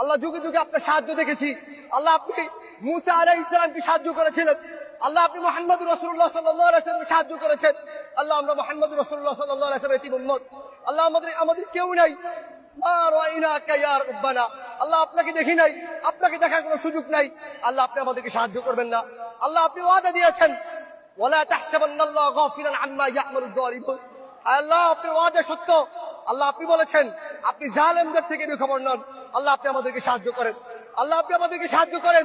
আল্লাহ যুগে যুগে আপনার সাহায্য দেখেছি। আল্লাহ আপনি মুসা আলাইহিস সালামকে সাহায্য করেছিলেন। আল্লাহ আপনি মুহাম্মদ রাসূলুল্লাহ সাল্লাল্লাহু আলাইহি ওয়াসাল্লামকে সাহায্য করেছেন। আল্লাহ আমরা মুহাম্মদ রাসূলুল্লাহ সাল্লাল্লাহু আলাইহি ওয়াসাল্লামের এতিম উম্মত। আল্লাহ আমাদের কেউ নাই। আল্লাহ আপনাকে দেখি নাই, আপনাকে দেখার কোনো সুযোগ নাই। আল্লাহ আপনি আমাদেরকে সাহায্য করবেন না। আল্লাহ আপনি ওয়াদা দিয়েছেন, ওয়ালা তাহসাবান্নাল্লাহা গাফিলান আম্মা ইয়া'মালুয যালিমুন। আল্লাহ আপনি ওয়াদা সত্য। আল্লাহ আপনি বলেছেন আপনি জালেমদের থেকে বেখবর নন। আল্লাহ আপনি আমাদেরকে সাহায্য করেন। আল্লাহ আপনি আমাদেরকে সাহায্য করেন।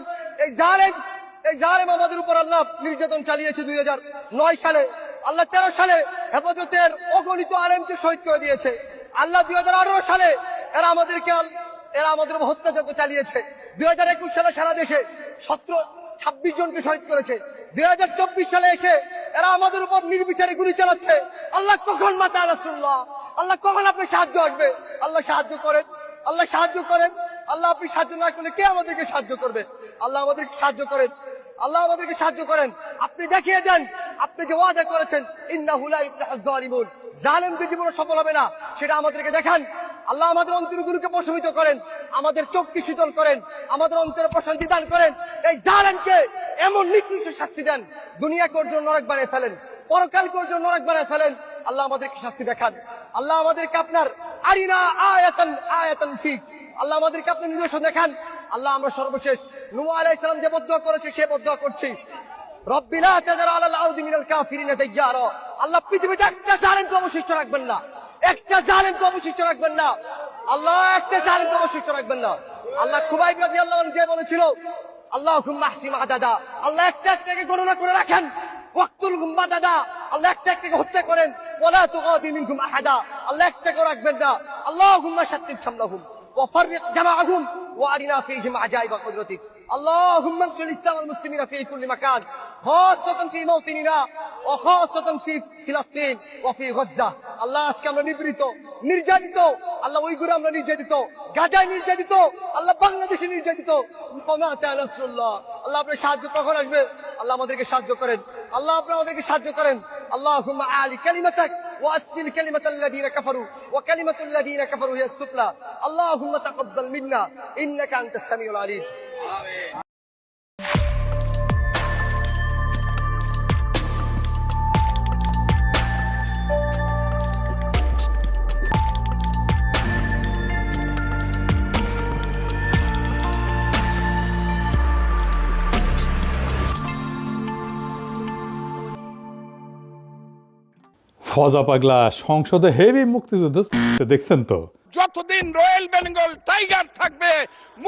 এই জালেম আমাদের উপর আল্লাহ নির্যাতন চালিয়েছে 2009 সালে। আল্লাহ 13 সালে হেফাজতের অগণিত আলেমকে শহীদ করে দিয়েছে। আল্লাহ 2018 সালে এরা আমাদের উপর হত্যাযজ্ঞ চালিয়েছে। 2021 সালে সারা দেশে 26 জনকে শহীদ করেছে। 2024 সালে এসে এরা আমাদের উপর নির্বিচারে গুলি চালাচ্ছে। আল্লাহ কখন মাতা রাসূলুল্লাহ, আল্লাহ কখন আপনি সাহায্য আসবে? আল্লাহ সাহায্য করেন, আল্লাহ সাহায্য করেন। আল্লাহ আপনি সাহায্য না করলে কে আমাদেরকে সাহায্য করবে? আল্লাহ আমাদেরকে সাহায্য করেন, আল্লাহ আমাদেরকে সাহায্য করেন। আপনি দেখিয়ে দেন, আপনি যে ওয়াদা করেছেন ইন্নাহু লা ইফলাহুয যালিমুন, জালেমদের জীবনে সফল হবে না, সেটা আমাদেরকে দেখান। আল্লাহ আমাদের অন্তরগুলোকে প্রশমিত করেন, আমাদের চোখকে শীতল করেন, আমাদের অন্তরে প্রশান্তি দান করেন। এই জালেমকে এমন নিকৃষ্ট শাস্তি দেন, দুনিয়াকে ওর জন্য নরক বানিয়ে ফেলেন, পরকালকে ওর জন্য নরক বানিয়ে ফেলেন। আল্লাহ আমাদেরকে শাস্তি দেখান। আল্লাহ আমাদেরকে আপনার আরিনা আয়াতান ফিক, আল্লাহ আমাদেরকে আপনি নিদর্শন দেখান। আল্লাহ আমরা সর্বশেষ নূহ আলাইহিস সালাম যে বদদুয়া করেছে সে বদদুয়া করছি, রব্বি লা তাযার আলাল আরদি মিনাল কাফিরিনা দাইয়ারা। আল্লাহ পৃথিবীতে একটা জালেমকে অবশিষ্ট রাখবেন না, একটা জালেমকে অবশিষ্ট রাখবেন না। আল্লাহ একটা জালেমকে অবশিষ্ট রাখবেন না। আল্লাহ খুবাইব রাদিয়াল্লাহু আনহু যে বলেছিল আল্লাহুম্মা আহসিন আদাদা, আল্লাহ একটা একটাকে গণনা করে রাখেন। ওয়াক্তুলহুম বাদাদা, আল্লাহ একটা একটাকে হত্যা করেন। ওয়ালা তুগাদি মিনহুম আহাদা, আল্লাহ একটাকে রাখবেন না। আল্লাহুম্মা শাত্তিত শামলাহুম ওয়া ফাররিক জামাআহুম ওয়া আরিনা ফীহিম আজাইবা কুদরতিক। আল্লাহুম্মা আনসুর ইসলাম ওয়াল মুসলিমিনা ফী কুল্লি মাকান, খাসাতান ফী মাওতিনিনা ওয়া খাসাতান ফী ফিলিস্তিন ওয়া ফী গাজ্জা। আল্লাহ আজকে আমরা নিপীড়িত, নির্যাতিত। আল্লাহ উইগুরে আমরা নির্যাতিত, গাজায় নির্যাতিত, আল্লাহ বাংলাদেশে নির্যাতিত। রাসূলুল্লাহ, আল্লাহ আপনার সাহায্য কখন আসবে? আল্লাহ আমাদেরকে সাহায্য করেন, আল্লাহ আপনি আমাদেরকে সাহায্য করেন। আল্লাহুম্মা আলি কালিমাতাক ওয়া আসফিল কালিমাতাল্লাযীনা কাফারু ওয়া কালিমাতুল্লাযীনা কাফারু হিয়া সুফলা। আল্লাহুম্মা তাকাব্বাল মিন্না ইন্নাকা আনতাস সামিউল আলিম। আমিন। ফজা পাগলা সংসদে হেভি মুক্তিযুদ্ধ দেখছেন তো? যতদিন রয়্যাল বেঙ্গল টাইগার থাকবে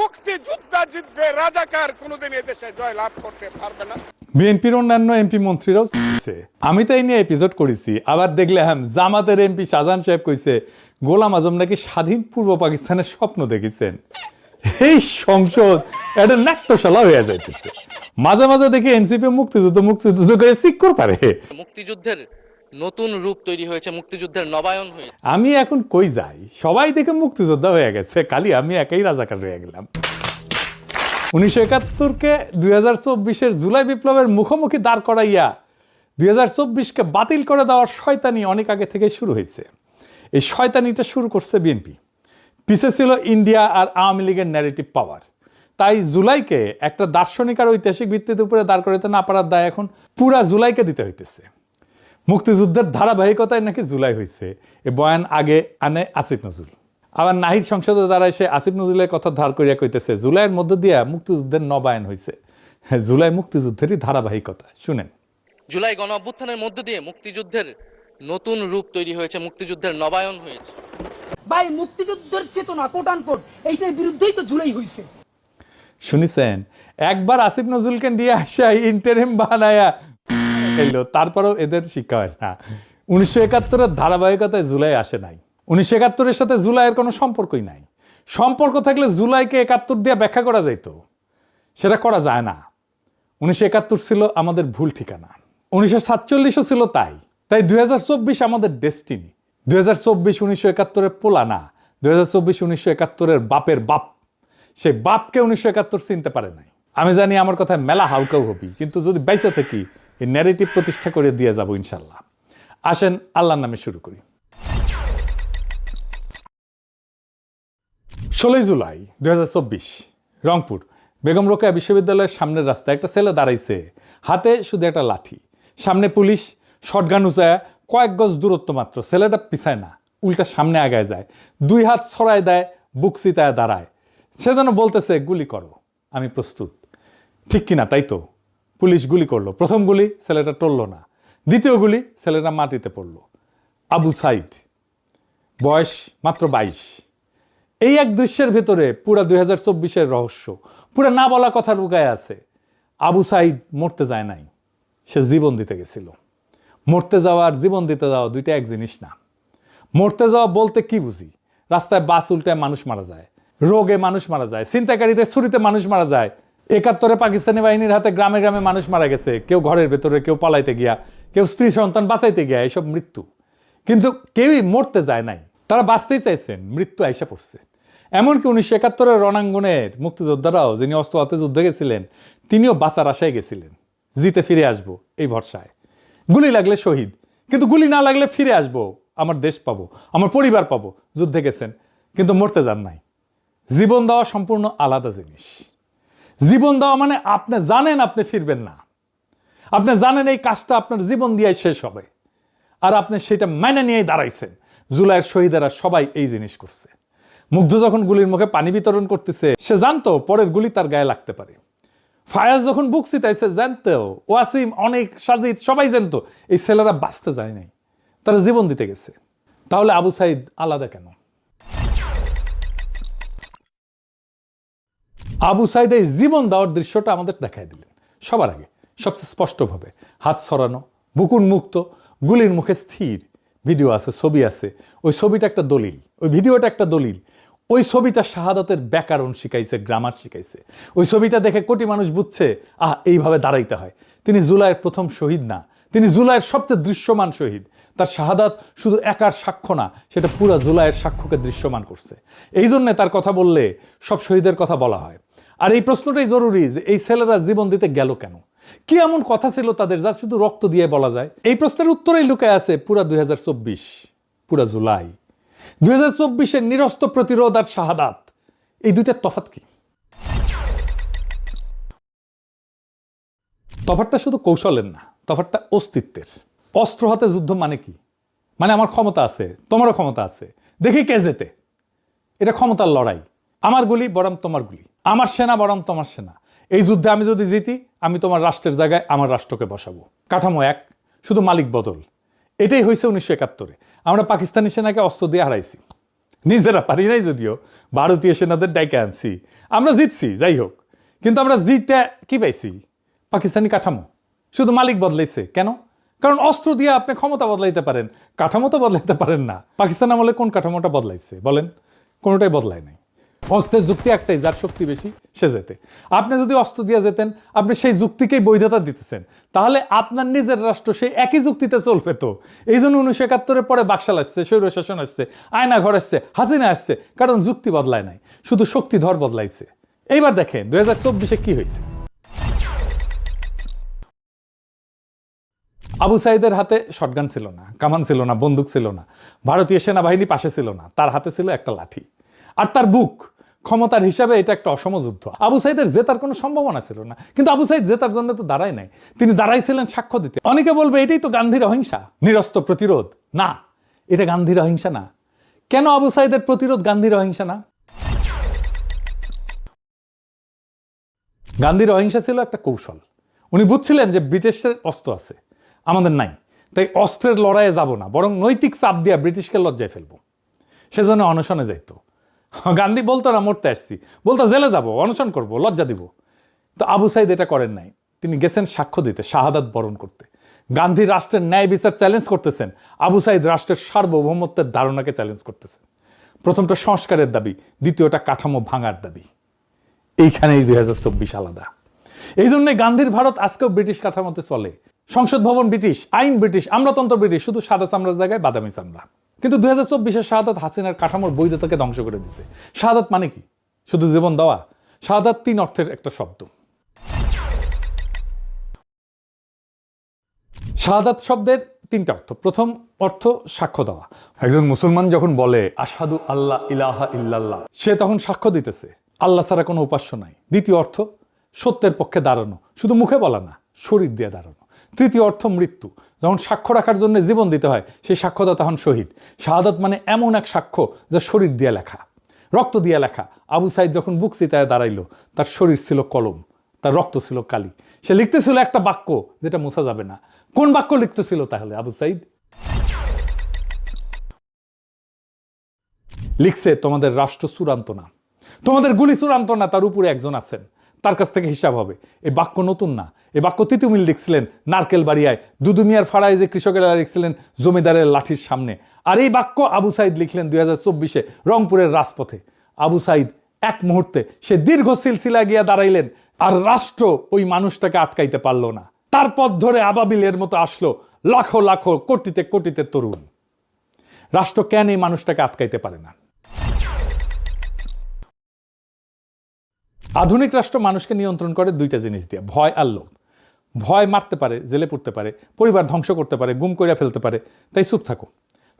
মুক্তিযোদ্ধা জিতবে, রাজাকার কোনোদিন এদেশে জয়লাভ করতে পারবে না। বিএনপির অন্যান্য এমপি মন্ত্রীরাও আমি তো এই নিয়ে এপিসোড করেছি। আবার দেখলাম জামাতের এমপি শাহজাহান সাহেব কইছে গোলাম আজম নাকি স্বাধীন পূর্ব পাকিস্তানের স্বপ্ন দেখেছেন। এই সংসদ একটা নাট্যশালা হয়ে যাইতেছে। মাঝে মাঝে দেখি এনসিপি মুক্তিযুদ্ধ করে চিক্কর পারে। মুক্তিযুদ্ধের নতুন রূপ তৈরি হয়েছে, মুক্তিযুদ্ধের নবায়ন হয়েছে। আমি এখন কই যাই, সবাই দেখে মুক্তিযোদ্ধা হয়ে গেছে, খালি আমি একাই রাজাকার হয়ে গেলাম। 1971-কে 2024-এর জুলাই বিপ্লবের মুখোমুখি দাঁড় করাইয়া 2024-কে বাতিল করে দেওয়ার শয়তানি অনেক আগে থেকে শুরু হয়েছে। এই শয়তানিটা শুরু করছে বিএনপি, পিছে ছিল ইন্ডিয়া আর আওয়ামী লীগের ন্যারেটিভ পাওয়ার। তাই জুলাইকে একটা দার্শনিক আর ঐতিহাসিক ভিত্তির উপরে দাঁড় করাতে না পারার দায় এখন পুরা জুলাইকে দিতে হইতেছে। মুক্তিযুদ্ধের ধারাবাহিকতায় নাকি জুলাই হয়েছে, এ বয়ান আগে আনে আসিফ নজরুল। আবার নাহিদ সংসদে দাঁড়ায় সে আসিফ নজরুলের কথা ধার করিয়া কইতেছে জুলাইয়ের মধ্য দিয়ে মুক্তিযুদ্ধের নবায়ন হয়েছে। হ্যাঁ, জুলাই মুক্তিযুদ্ধেরই ধারাবাহিকতা। শুনেন, জুলাই গণ অভ্যুত্থানের মধ্য দিয়ে মুক্তিযুদ্ধের নতুন রূপ তৈরি হয়েছে, মুক্তিযুদ্ধের নবায়ন হয়েছে। ভাই মুক্তিযুদ্ধের চেতনা কোট আনকোট এইটার বিরুদ্ধেই তো জুলাই হয়েছে। শুনিছেন? একবার আসিফ নজরুলকে দিয়ে আসা ইন্টারিম বানায়া এলো, তারপরেও এদের শিক্ষা হয় না। 1971-এর ধারাবাহিকতায় জুলাই আসে নাই। 1971-এর সাথে জুলাইয়ের কোনো সম্পর্কই নাই। সম্পর্ক থাকলে জুলাইকে 71 দিয়ে ব্যাখ্যা করা যাইতো, সেটা করা যায় না। 1971 ছিল আমাদের ভুল ঠিকানা, 1947-ও ছিল তাই। 2024 আমাদের ডেস্টিনি। 2024 1971-এর পোলা না, 2024 1971-এর বাপের বাপ। সেই বাপকে 1971 চিনতে পারে নাই। আমি জানি আমার কথায় মেলা হাউকাউ হবি, কিন্তু যদি বাইসা থাকি এই ন্যারেটিভ প্রতিষ্ঠা করে দিয়ে যাব ইনশাল্লাহ। আসেন আল্লাহর নামে শুরু করি। 16 জুলাই 2024 রংপুর বেগম রোকেয়া বিশ্ববিদ্যালয়ের সামনের রাস্তায় একটা ছেলে দাঁড়াইছে, হাতে শুধু একটা লাঠি, সামনে পুলিশ, শটগান উঁচায়, কয়েক গজ দূরত্ব মাত্র। ছেলেটা পিছায় না, উল্টা সামনে আগায় যায়, 2 হাত ছড়ায় দেয়, বুক চিতায় দাঁড়ায়। সে যেন বলতেছে গুলি করো, আমি প্রস্তুত। ঠিক কিনা? তাই তো, পুলিশ গুলি করলো। প্রথম গুলি ছেলেটা টলল না, দ্বিতীয় গুলি ছেলেটা মাটিতে পড়লো। আবু সাইদ, বয়স মাত্র 22। এই এক দৃশ্যের ভেতরে পুরা 2024-এর রহস্য, পুরা না বলা কথা লুকায় আছে। আবু সাইদ মরতে যায় নাই, সে জীবন দিতে গেছিল। মরতে যাওয়া আর জীবন দিতে যাওয়া দুইটা এক জিনিস না। মরতে যাওয়া বলতে কি বুঝি? রাস্তায় বাস উল্টায় মানুষ মারা যায়, রোগে মানুষ মারা যায়, ছিনতাইকারীদের ছুরিতে মানুষ মারা যায়। 71-এ পাকিস্তানি বাহিনীর হাতে গ্রামে গ্রামে মানুষ মারা গেছে, কেউ ঘরের ভেতরে, কেউ পালাইতে গিয়া, কেউ স্ত্রী সন্তান বাঁচাইতে গিয়া, এসব মৃত্যু। কিন্তু কেউই মরতে যায় নাই, তারা বাঁচতেই চাইছেন, মৃত্যু আইসা পড়ছে। এমনকি 1971-এর রণাঙ্গনের মুক্তিযোদ্ধারাও, যিনি অস্ত্র হাতে যুদ্ধে গেছিলেন, তিনিও বাঁচার আশায় গেছিলেন, জিতে ফিরে আসবো এই ভরসায়। গুলি লাগলে শহীদ, কিন্তু গুলি না লাগলে ফিরে আসবো, আমার দেশ পাবো, আমার পরিবার পাবো। যুদ্ধে গেছেন কিন্তু মরতে যান নাই। জীবন দেওয়া সম্পূর্ণ আলাদা জিনিস। জীবন দেওয়া মানে আপনি জানেন আপনি ফিরবেন না, আপনি জানেন এই কাজটা আপনার জীবন দিয়ে শেষ হবে, আর আপনি সেটা মাইনে নিয়েই দাঁড়াইছেন। জুলাইয়ের শহীদেরা সবাই এই জিনিস করছে। মুগ্ধ যখন গুলির মুখে পানি বিতরণ করতেছে, সে জানতো পরের গুলি তার গায়ে লাগতে পারে। ফায়াজ যখন বুক চিতাইছে, জানতো, ওয়াসিম, অনেক, সাজিদ সবাই জানতো এই ছেলেরা বাঁচতে যায় নাই, তারা জীবন দিতে গেছে। তাহলে আবু সাইদ আলাদা কেন? আবু সাইদ এই জীবন দেওয়ার দৃশ্যটা আমাদের দেখাই দিলেন সবার আগে, সবচেয়ে স্পষ্টভাবে। হাত ছড়ানো, বুক উন্মুক্ত, গুলির মুখে স্থির। ভিডিও আছে, ছবি আছে। ওই ছবিটা একটা দলিল, ওই ভিডিওটা একটা দলিল। ওই ছবিটা শাহাদাতের ব্যাকরণ শিখাইছে, গ্রামার শিখাইছে। ওই ছবিটা দেখে কোটি মানুষ বুঝছে, এইভাবে দাঁড়াইতে হয়। তিনি জুলাইয়ের প্রথম শহীদ না, তিনি জুলাইয়ের সবচেয়ে দৃশ্যমান শহীদ। তার শাহাদাত শুধু একার সাক্ষ্য না, সেটা পুরা জুলাইয়ের সাক্ষ্যকে দৃশ্যমান করছে। এই জন্যে তার কথা বললে সব শহীদের কথা বলা হয়। আর এই প্রশ্নটাই জরুরি যে এই ছেলেরা জীবন দিতে গেল কেন? কি এমন কথা ছিল তাদের যা শুধু রক্ত দিয়ে বলা যায়? এই প্রশ্নের উত্তরেই লুকায় আছে পুরা 2024, পুরা জুলাই। 2024-এর নিরস্ত প্রতিরোধ আর শাহাদাত, এই দুইটার তফাৎ কি? তফাৎটা শুধু কৌশলের না, তফাৎটা অস্তিত্বের। অস্ত্র হাতে যুদ্ধ মানে কি? মানে আমার ক্ষমতা আছে, তোমারও ক্ষমতা আছে, দেখি কে জেতে। এটা ক্ষমতার লড়াই। আমার গুলি বরং তোমার গুলি, আমার সেনা বরং তোমার সেনা। এই যুদ্ধে আমি যদি জিতি, আমি তোমার রাষ্ট্রের জায়গায় আমার রাষ্ট্রকে বসাবো। কাঠামো এক, শুধু মালিক বদল। এটাই হয়েছে 1971-এ। আমরা পাকিস্তানি সেনাকে অস্ত্র দিয়ে হারাইছি, নিজেরা পারি নাই যদিও, ভারতীয় সেনাদের ডাইকে আনছি, আমরা জিতছি। যাই হোক, কিন্তু আমরা জিতে কি পাইছি? পাকিস্তানি কাঠামো। শুধু মালিক বদলাইছে। কেন? কারণ অস্ত্র দিয়ে আপনি ক্ষমতা বদলাইতে পারেন, কাঠামো তো বদলাইতে পারেন না। পাকিস্তান আমলে কোন কাঠামোটা বদলাইছে বলেন? কোনোটাই বদলায় নাই। অস্ত্রের যুক্তি একটাই, যার শক্তি বেশি সে যেতে। আপনি যদি অস্ত্র দিয়ে যেতেন, আপনি সেই যুক্তিকেই বৈধতা দিতেছেন, তাহলে আপনার নিজের রাষ্ট্র সেই একই যুক্তিতে চলবে তো। এই জন্য 1971-এর পরে বাকশাল আসছে, স্বৈরশাসন আসছে, আয়না ঘর আসছে, হাসিনা আসছে, কারণ যুক্তি বদলায় নাই, শুধু শক্তিধর বদলাইছে। এইবার দেখেন 2024-এ কি হয়েছে। আবু সাইদের হাতে শটগান ছিল না, কামান ছিল না, বন্দুক ছিল না, ভারতীয় সেনাবাহিনী পাশে ছিল না, তার হাতে ছিল একটা লাঠি আর তার বুক। ক্ষমতার হিসাবে এটা একটা অসম যুদ্ধ। আবু সাইদের জেতার কোনো সম্ভাবনা ছিল না, কিন্তু আবু সাইদ জেতার জন্য তো দাঁড়ায় নাই, তিনি দাঁড়াইছিলেন সাক্ষ্য দিতে। অনেকে বলবে এটাই তো গান্ধীর অহিংসা, নিরস্ত্র প্রতিরোধ। না, এটা গান্ধীর অহিংসা না। কেন আবু সাইদের প্রতিরোধ গান্ধীর অহিংসা না? গান্ধীর অহিংসা ছিল একটা কৌশল। উনি বুঝছিলেন যে ব্রিটিশের অস্ত্র আছে, আমাদের নাই, তাই অস্ত্রের লড়াইয়ে যাব না, বরং নৈতিক চাপ দিয়া ব্রিটিশকে লজ্জায় ফেলবো। সেজন্য অনশনে যাইতো। গান্ধী বলতো না মরতে আসছি, বলতো জেলে যাব, অনশন করব, লজ্জা দিব। তো আবু সাইদ এটা করেন নাই, তিনি গেছেন সাক্ষ্য দিতে, শাহাদাত বরণ করতে। গান্ধী রাষ্ট্রের ন্যায় বিচার চ্যালেঞ্জ করতেছেন, আবু সাইদ রাষ্ট্রের সার্বভৌমত্বের ধারণাকে চ্যালেঞ্জ করতেছেন। প্রথমটা সংস্কারের দাবি, দ্বিতীয়টা কাঠামো ভাঙার দাবি। এইখানেই 2024 আলাদা। এই জন্য গান্ধীর ভারত আজকেও ব্রিটিশ কাঠামোতে চলে। সংসদ ভবন ব্রিটিশ, আইন ব্রিটিশ, আমলাতন্ত্র ব্রিটিশ, শুধু সাদা চামড়ার জায়গায় বাদামি চামড়া। কিন্তু 2024-এর শাহাদাত হাসিনার কাঠামোর বৈধতাকে ধ্বংস করে দিছে। শাহাদাত মানে কি? শুধু জীবন দেওয়া? শাহাদাত 3 অর্থের একটা শব্দ। শাহাদাত শব্দের তিনটা অর্থ। প্রথম অর্থ সাক্ষ্য দেওয়া। একজন মুসলমান যখন বলে আশহাদু আল্লাহ ইলাহা ইল্লাল্লাহ, সে তখন সাক্ষ্য দিতেছে আল্লাহ ছাড়া কোনো উপাস্য নাই। দ্বিতীয় অর্থ সত্যের পক্ষে দাঁড়ানো, শুধু মুখে বলা না, শরীর দিয়ে দাঁড়ানো। তৃতীয় অর্থ মৃত্যু, যখন সাক্ষ্য রাখার জন্য জীবন দিতে হয় সেই সাক্ষ্যটা তখন শহীদ। শাহাদাত মানে এমন এক সাক্ষ্য যা শরীর দিয়ে লেখা, রক্ত দিয়ে লেখা। আবু সাইদ যখন বুক চিতায় দাঁড়াইলো, তার শরীর ছিল কলম, তার রক্ত ছিল কালি। সে লিখতেছিল একটা বাক্য যেটা মুছা যাবে না। কোন বাক্য লিখতেছিল তাহলে আবু সাইদ? লিখছে তোমাদের রাষ্ট্র চূড়ান্ত না, তোমাদের গুলি চূড়ান্ত না, তার উপরে একজন আছেন, তার কাছ থেকে হিসাব হবে। এই বাক্য নতুন না, এই বাক্য তিতুমিল লিখছিলেন নারকেল বাড়িয়ায়, দুদুমিয়ার ফাড়ায় যে কৃষকেরা লিখছিলেন জমিদারের লাঠির সামনে। আর এই বাক্য আবু সাইদ লিখলেন 2024 রংপুরের রাজপথে। আবু সাইদ এক মুহূর্তে সে দীর্ঘ সিলসিলায় গিয়া দাঁড়াইলেন, আর রাষ্ট্র ওই মানুষটাকে আটকাইতে পারলো না। তার পথ ধরে আবাবিলের মতো আসলো লাখো লাখো কোটিতে কোটিতে তরুণ। রাষ্ট্র কেন এই মানুষটাকে আটকাইতে পারে না? আধুনিক রাষ্ট্র মানুষকে নিয়ন্ত্রণ করে দুইটা জিনিস দিয়ে, ভয় আর লোভ। ভয় মারতে পারে, জেলে পড়তে পারে, পরিবার ধ্বংস করতে পারে, গুম কইরা ফেলতে পারে, তাই চুপ থাকো।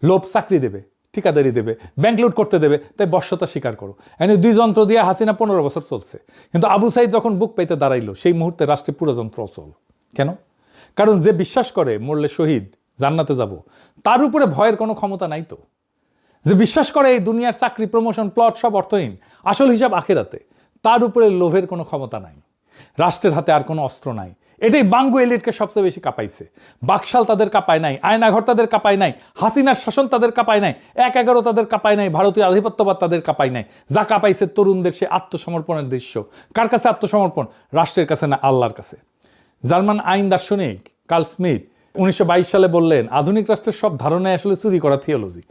লোভ চাকরি দেবে, ঠিকাদারি দেবে, ব্যাংক লুট করতে দেবে, তাই বশ্যতা স্বীকার করো। এনে দুই যন্ত্র দিয়ে হাসিনা 15 বছর চলছে। কিন্তু আবু সাইদ যখন বুক পাইতে দাঁড়াইলো, সেই মুহূর্তে রাষ্ট্রে পুরো যন্ত্র অচল। কেন? কারণ যে বিশ্বাস করে মরলে শহীদ, জান্নাতে যাব, তার উপরে ভয়ের কোনো ক্ষমতা নাই তো। যে বিশ্বাস করে এই দুনিয়ার চাকরি, প্রমোশন, প্লট সব অর্থহীন, আসল হিসাব আখিরাতে, তার উপরে লোভের কোনো ক্ষমতা নাই। রাষ্ট্রের হাতে আর কোনো অস্ত্র নাই। এটাই বাঙ্গু এলিটকে সবচেয়ে বেশি কাঁপাইছে। বাকশাল তাদের কাঁপায় নাই, আয়নাঘর তাদের কাঁপায় নাই, হাসিনার শাসন তাদের কাঁপায় নাই, 1/11 তাদের কাঁপায় নাই, ভারতীয় আধিপত্যবাদ তাদের কাঁপায় নাই। যা কাঁপাইছে তরুণদের সে আত্মসমর্পণের দৃশ্য। কার কাছে আত্মসমর্পণ? রাষ্ট্রের কাছে না, আল্লাহর কাছে। জার্মান আইন দার্শনিক কার্ল স্মিথ 1922 সালে বললেন, আধুনিক রাষ্ট্রের সব ধারণায় আসলে চুরি করা থিওলজি।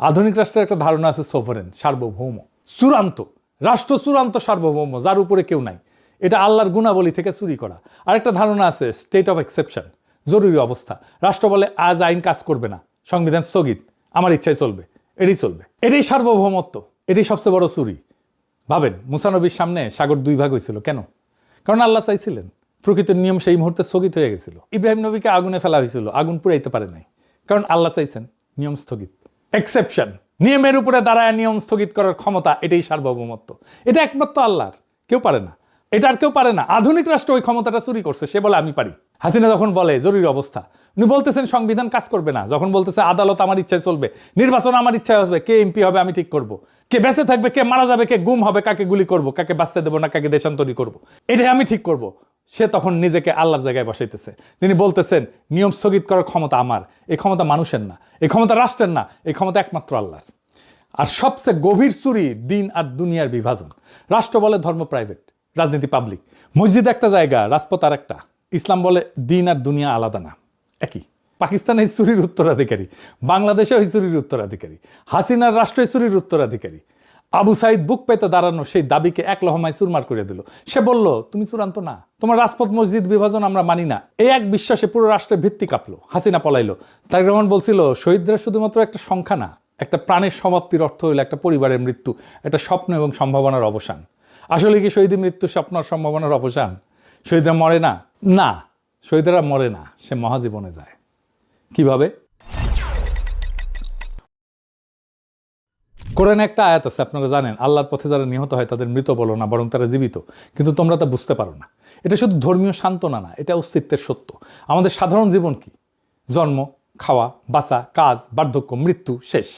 আধুনিক রাষ্ট্রের একটা ধারণা আছে সোভারেন, সার্বভৌম, চূড়ান্ত রাষ্ট্র, চূড়ান্ত সার্বভৌম, যার উপরে কেউ নাই। এটা আল্লাহর গুণাবলী থেকে চুরি করা। আরেকটা ধারণা আছে স্টেট অফ এক্সেপশন, জরুরি অবস্থা। রাষ্ট্র বলে আজ আইন কাজ করবে না, সংবিধান স্থগিত, আমার ইচ্ছায় চলবে, এটাই চলবে। এটাই সার্বভৌমত্ব, এটাই সবচেয়ে বড় চুরি। ভাবেন, মুসা নবীর সামনে সাগর 2 ভাগ হয়েছিল কেন? কারণ আল্লাহ চাইছিলেন। প্রকৃতির নিয়ম সেই মুহূর্তে স্থগিত হয়ে গেছিল। ইব্রাহিম নবীকে আগুনে ফেলা হয়েছিল, আগুন পুড়াইতে পারে নাই, কারণ আল্লাহ চাইছেন, নিয়ম স্থগিত। এক্সেপশন, নিয়মের উপরে দাঁড়ায় নিয়ম স্থগিত করার ক্ষমতা, এটাই সার্বভৌমত্ব। এটা একমাত্র আল্লাহর, কেউ পারে না। এটা আর কেউ পারে না। আধুনিক রাষ্ট্র ওই ক্ষমতাটা চুরি করছে, সে বলে আমি পারি। হাসিনা যখন বলে জরুরি অবস্থা, উনি বলতেছেন সংবিধান কাজ করবে না। যখন বলতেছে আদালত আমার ইচ্ছায় চলবে, নির্বাচন আমার ইচ্ছায় আসবে, কে এমপি হবে আমি ঠিক করব, কে বেঁচে থাকবে, কে মারা যাবে, কে গুম হবে, কাকে গুলি করব, কাকে বাঁচতে দেবো না, কাকে দেশান্তরী করব, এটাই আমি ঠিক করব। সে তখন নিজেকে আল্লাহর জায়গায় বসাইতেছে। তিনি বলতেছেন নিয়ম স্থগিত করার ক্ষমতা আমার। এই ক্ষমতা মানুষের না, এই ক্ষমতা রাষ্ট্রের না, এই ক্ষমতা একমাত্র আল্লাহর। আর সবচেয়ে গভীর চুরি দিন আর দুনিয়ার বিভাজন। রাষ্ট্র বলে ধর্ম প্রাইভেট, রাজনীতি পাবলিক। মসজিদ একটা জায়গা, রাজপথ আর একটা। ইসলাম বলে দিন আর দুনিয়া আলাদা না, একই। পাকিস্তান এই চুরির উত্তরাধিকারী, বাংলাদেশে ওই চুরির উত্তরাধিকারী, হাসিনার রাষ্ট্রীয় চুরির উত্তরাধিকারী। আবু সাইদ বুক পেতে দাঁড়ানো সেই দাবিকে এক লহমায় চুরমার করে দিল। সে বলল তুমি চূড়ান্ত না, তোমার রাজপথ মসজিদ বিভাজন আমরা মানি না। এই এক বিশ্বাসে পুরো রাষ্ট্রের ভিত্তি কাঁপলো। হাসিনা পলাইলো। তারেক রহমান বলছিল শহীদরা শুধুমাত্র একটা সংখ্যা না, একটা প্রাণের সমাপ্তির অর্থ হইল একটা পরিবারের মৃত্যু, একটা স্বপ্ন এবং সম্ভাবনার অবসান। আসলে কি শহীদের মৃত্যু স্বপ্ন আর সম্ভাবনার অবসান? শহীদরা মরে না, না, শহীদরা মরে না, সে মহাজীবনে যায়। কিভাবে? কোরআনে একটা আয়াত আছে, আপনারা জানেন, আল্লাহর পথে যারা নিহত হয় তাদের মৃত বলো না, বরং তারা জীবিত। কিন্তু তোমরা তা বুঝতে পারো না। এটা শুধু ধর্মীয় সান্ত্বনা না, এটা অস্তিত্বের সত্য। আমাদের সাধারণ জীবন কি? জন্ম, খাওয়া, বাঁচা, কাজ, বার্ধক্য, মৃত্যু, শেষ,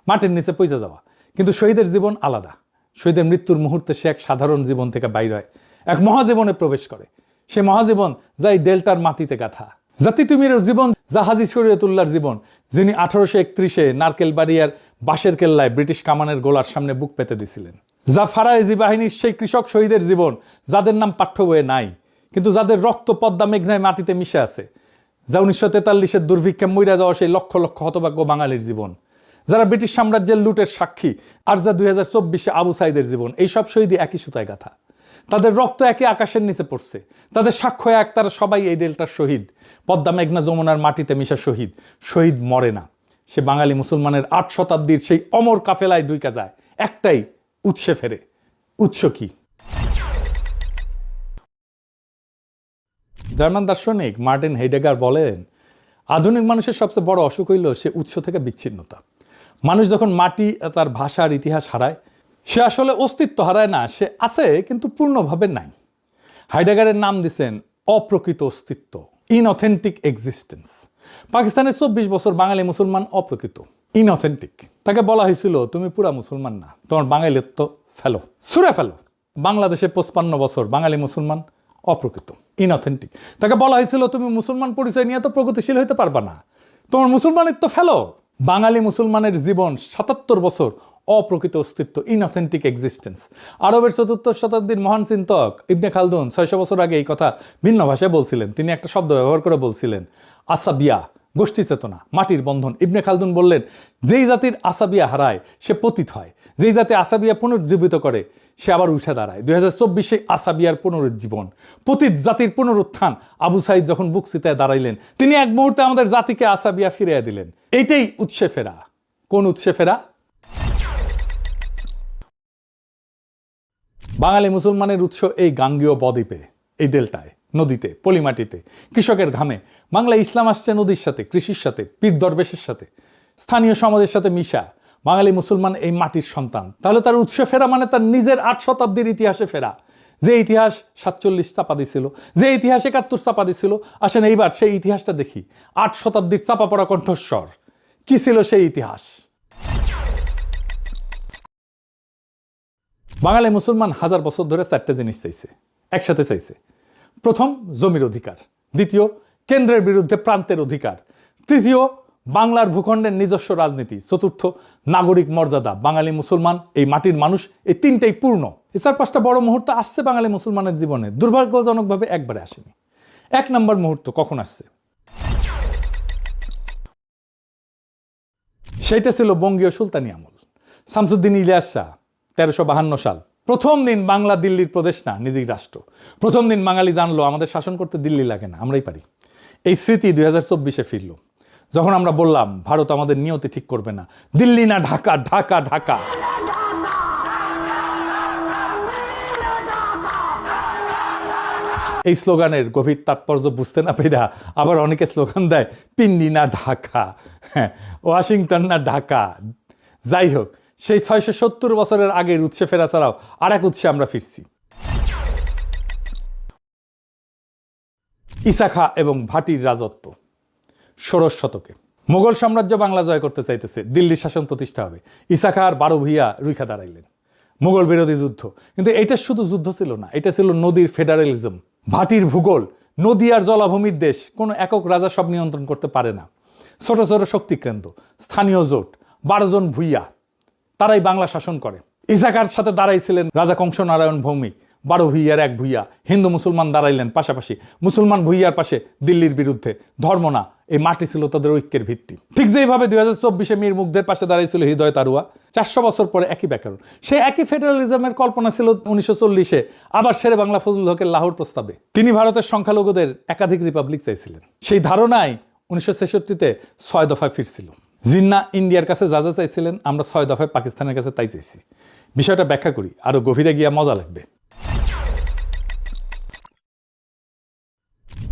মাটির নিচে পৌঁছে যাওয়া। কিন্তু শহীদের জীবন আলাদা। শহীদের মৃত্যুর মুহূর্তে সে এক সাধারণ জীবন থেকে বাইর হয়, এক মহাজীবনে প্রবেশ করে। সে মহাজীবন যা এই ডেল্টার মাটিতে গাথা। জাতি তুমির জীবন, যা হাজী শরীয়তুল্লাহর জীবন, যিনি 1831 নারকেল বাড়িয়ার বাঁশের কেল্লায় ব্রিটিশ কামানের গোলার সামনে বুক পেতে দিছিলেন। যা ফারায়েজি বাহিনীর সেই কৃষক শহীদের জীবন, যাদের নাম পাঠ্য বইয়ে নাই, কিন্তু যাদের রক্ত পদ্মা মেঘনায় মাটিতে মিশে আছে। যা 1943 দুর্ভিক্ষে মইরা যাওয়া সেই লক্ষ লক্ষ হতভাগ্য বাঙালির জীবন, যারা ব্রিটিশ সাম্রাজ্যের লুটের সাক্ষী। আর যা 2024 আবু সাইদের জীবন। এই সব শহীদই একই সুতায় গাথা। তাদের রক্ত একই আকাশের নিচে পড়ছে, তাদের সাক্ষ্য এক, তারা সবাই এই ডেল্টার শহীদ। পদ্মা মেঘনা যমুনার মাটিতে মিশা শহীদ। শহীদ মরে না, সে বাঙালি মুসলমানের 8 শতাব্দীর সেই অমর কাফেলায় ঢুইকা যায়, একটাই উৎসে ফেরে। উৎস কি? জার্মান দার্শনিক মার্টিন হেইডেগার বলেন, আধুনিক মানুষের সবচেয়ে বড় অসুখ হইল সে উৎস থেকে বিচ্ছিন্নতা। মানুষ যখন মাটি তার ভাষার ইতিহাস হারায়, সে আসলে অস্তিত্ব হারায় না, সে আছে কিন্তু পূর্ণভাবে নাই। হাইডেগারের নাম দিছেন অপ্রকৃত অস্তিত্ব, ইনঅথেন্টিক এক্সিস্টেন্স। পাকিস্তানের 24 বছর বাঙালি মুসলমান অপ্রকৃত, ইনঅথেন্টিক। তাকে বলা হয়েছিল তুমি পুরা মুসলমান না, তোমার বাঙালিত্ব ফেলো, ছুঁড়ে ফেলো। বাংলাদেশে 55 বছর বাঙালি মুসলমান অপ্রকৃত, ইনঅথেন্টিক। তাকে বলা হয়েছিল তুমি মুসলমান পরিচয় নিয়ে তো প্রগতিশীল হইতে পারবা না, তোমার মুসলমানিত্ব ফেলো। বাঙালি মুসলমানের জীবন 77 বছর অপ্রকৃত অস্তিত্ব, ইনঅথেন্টিক এক্সিস্টেন্স। আরবের 4th শতাব্দীর মহান চিন্তক ইবনে খালদুন 600 বছর আগে এই কথা ভিন্ন ভাষায় বলছিলেন। তিনি একটা শব্দ ব্যবহার করে বলছিলেন আসাবিয়া, গোষ্ঠী চেতনা, মাটির বন্ধন। ইবনে খালদুন বললেন যেই জাতির আসাবিয়া হারায় সে পতিত হয়, যেই জাতি আসাবিয়া পুনরুজ্জীবিত করে সে আবার উঠে দাঁড়ায়। 2024 আসাবিয়ার পুনরুজ্জীবন, পতিত জাতির পুনরুত্থান। আবু সাইদ যখন বুক চিতায় দাঁড়াইলেন, তিনি এক মুহূর্তে আমাদের জাতিকে আসাবিয়া ফিরিয়ে দিলেন। এইটাই উৎসে ফেরা। কোন উৎসে ফেরা? বাঙালি মুসলমানের উৎস এই গাঙ্গেয় বদ্বীপে, এই ডেল্টায়, নদীতে, পলিমাটিতে, কৃষকের ঘামে। বাংলা ইসলাম আসছে নদীর সাথে, কৃষির সাথে, পীর দরবেশের সাথে, স্থানীয় সমাজের সাথে মিশা। বাঙালি মুসলমান এই মাটির সন্তান। তাহলে তার উৎসে ফেরা মানে তার নিজের 8 শতাব্দীর ইতিহাসে ফেরা। যে ইতিহাস 47 চাপা দিছিল, যে ইতিহাস 71 চাপা দিছিল। আসেন এইবার সেই ইতিহাসটা দেখি। 8 শতাব্দীর চাপা পড়া কণ্ঠস্বর কি ছিল সেই ইতিহাস? বাঙালি মুসলমান 1000 বছর ধরে 4টে জিনিস চাইছে, একসাথে চাইছে। প্রথম, জমির অধিকার। দ্বিতীয়, কেন্দ্রের বিরুদ্ধে প্রান্তের অধিকার। তৃতীয়, বাংলার ভূখণ্ডের নিজস্ব রাজনীতি। চতুর্থ, নাগরিক মর্যাদা। বাঙালি মুসলমান, এই মাটির মানুষ, এই 3টাই পূর্ণ। এই 4-5টা বড় মুহূর্ত আসছে বাঙালি মুসলমানের জীবনে, দুর্ভাগ্যজনকভাবে একবারে আসেনি। 1 নম্বর মুহূর্ত কখন আসছে? সেইটা ছিল বঙ্গীয় সুলতানি আমল। শামসুদ্দিন ইলিয়াস শাহ 1352 সাল। প্রথম দিন বাংলা দিল্লির প্রদেশ না, নিজেই রাষ্ট্র। প্রথম দিন বাঙালি জানলো আমাদের শাসন করতে দিল্লি লাগে না, আমরাই পারি। এই স্মৃতি 2024-এ ফিরল, যখন আমরা বললাম ভারত আমাদের নিয়তি ঠিক করবে না, দিল্লি না ঢাকা, ঢাকা ঢাকা। এই স্লোগানের গভীর তাৎপর্য বুঝতে না পেরা আবার অনেকে স্লোগান দেয় পিন্ডি না ঢাকা, হ্যাঁ, ওয়াশিংটন না ঢাকা। যাই হোক, সেই 670 বছরের আগের উৎসে ফেরা ছাড়াও আর এক উৎসে আমরা ফিরছি। ঈসা খাঁ এবং ভাটির রাজত্ব 16 শতকে। মোগল সাম্রাজ্য বাংলা জয় করতে চাইতেছে, দিল্লির শাসন প্রতিষ্ঠা হবে। ঈসা খাঁ আর 12 ভূঁইয়া রুখা দাঁড়াইলেন। মোগল বিরোধী যুদ্ধ। কিন্তু এটা শুধু যুদ্ধ ছিল না, এটা ছিল নদীর ফেডারেলিজম। ভাটির ভূগোল, নদী আর জলাভূমির দেশ, কোনো একক রাজা সব নিয়ন্ত্রণ করতে পারে না। ছোট ছোট শক্তিকেন্দ্র, স্থানীয় জোট, 12 জন ভূঁইয়া, তারাই বাংলা শাসন করে। ঈসা খাঁর সাথে দাঁড়াইছিলেন রাজা কংস নারায়ণ ভৌমিক, 12 ভূঁইয়ার 1 ভূঁইয়া। হিন্দু মুসলমান দাঁড়াইলেন পাশাপাশি, মুসলমান ভূঁইয়ার পাশে দিল্লির বিরুদ্ধে। ধর্ম না, এই মাটি ছিল তাদের ঐক্যের ভিত্তি। ঠিক যেভাবে 2024-এ মীর মুগ্ধের পাশে দাঁড়াইছিল হৃদয় তারুয়া। 400 বছর পরে একই ব্যাকরণ, সেই একই ফেডারেলিজমের কল্পনা ছিল 1940-এ আবার শেরে বাংলা ফজলুল হকের লাহোর প্রস্তাবে। তিনি ভারতের সংখ্যালঘুদের একাধিক রিপাবলিক চাইছিলেন। সেই ধারণায় 1966-তে 6 দফায় ফিরছিল। জিন্না ইন্ডিয়ার কাছে যা যা চাইছিলেন, আমরা 6 দফায় পাকিস্তানের কাছে তাই চাইছি। বিষয়টা ব্যাখ্যা করি, আরো গভীরে গিয়া মজা লাগবে।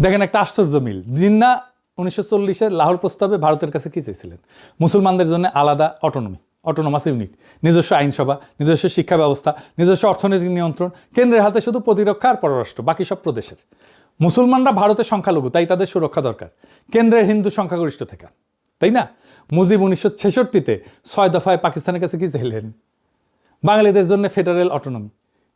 দেখেন একটা আশ্চর্য মিল। জিন্না 1940-এর লাহোর প্রস্তাবে ভারতের কাছে কি চেয়েছিলেন? মুসলমানদের জন্য আলাদা অটোনমি, অটোনোমাস ইউনিট, নিজস্ব আইনসভা, নিজস্ব শিক্ষা ব্যবস্থা, নিজস্ব অর্থনৈতিক নিয়ন্ত্রণ, কেন্দ্রের হাতে শুধু প্রতিরক্ষা আর পররাষ্ট্র, বাকি সব প্রদেশের। মুসলমানরা ভারতের সংখ্যালঘু, তাই তাদের সুরক্ষা দরকার কেন্দ্রের হিন্দু সংখ্যাগরিষ্ঠ থেকে, তাই না? মুজিব 1966-তে 6 দফায় পাকিস্তানের কাছে কি চাইলেন? বাঙালিদের জন্য ফেডারেল অটোনমি,